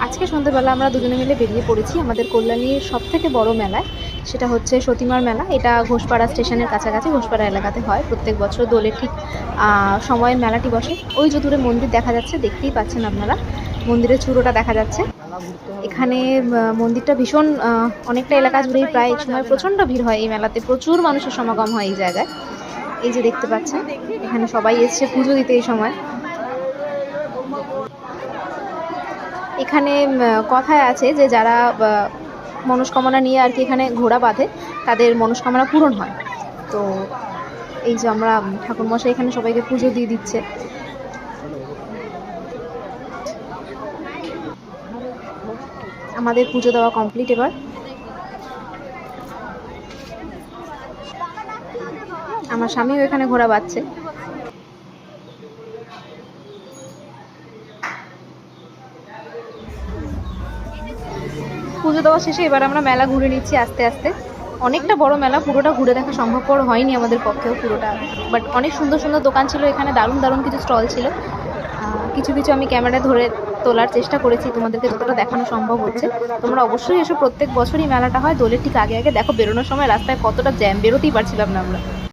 আজকে সন্ধ্যাবেলা আমরা দুজনে মিলে বেরিয়ে পড়েছি আমাদের কল্যাণীর সবথেকে বড় মেলায়। সেটা হচ্ছে সতীমার মেলা। এটা ঘোষপাড়া স্টেশনের কাছাকাছি ঘোষপাড়া এলাকাতে হয় প্রত্যেক বছর দোলের ঠিক সময়ে মেলাটি বসে। ওই যে দূরে মন্দির দেখা যাচ্ছে, দেখতেই পাচ্ছেন আপনারা, মন্দিরের চূড়োটা দেখা যাচ্ছে। এখানে মন্দিরটা ভীষণ অনেকটা এলাকা জুড়েই প্রায় এই সময় প্রচণ্ড ভিড় হয়। এই মেলাতে প্রচুর মানুষের সমাগম হয় এই জায়গায়। এই যে দেখতে পাচ্ছেন, এখানে সবাই এসছে পুজো দিতে এই সময়। এখানে কথায় আছে যে যারা মনস্কামনা নিয়ে আর কি এখানে ঘোড়া বাঁধে, তাদের মনস্কামনা পূরণ হয়। তো এই যে আমরা ঠাকুরমশাই এখানে সবাইকে পুজো দিয়ে দিচ্ছে। আমাদের পুজো দেওয়া কমপ্লিট। এবার আমার স্বামীও এখানে ঘোড়া বাঁধছে। পুজো দেওয়া শেষে এবার আমরা মেলা ঘুরে নিচ্ছি আস্তে আস্তে। অনেকটা বড় মেলা, পুরোটা ঘুরে দেখা সম্ভবপর হয়নি আমাদের পক্ষেও পুরোটা, বাট অনেক সুন্দর সুন্দর দোকান ছিল এখানে, দারুণ দারুণ কিছু স্টল ছিল। কিছু কিছু আমি ক্যামেরায় ধরে তোলার চেষ্টা করেছি, তোমাদেরকে যতটা দেখানো সম্ভব হচ্ছে। তোমরা অবশ্যই এসো, প্রত্যেক বছরই মেলাটা হয় দোলের ঠিক আগে আগে। দেখো বেরোনোর সময় রাস্তায় কতটা জ্যাম, বেরোতেই পারছিলাম না আমরা।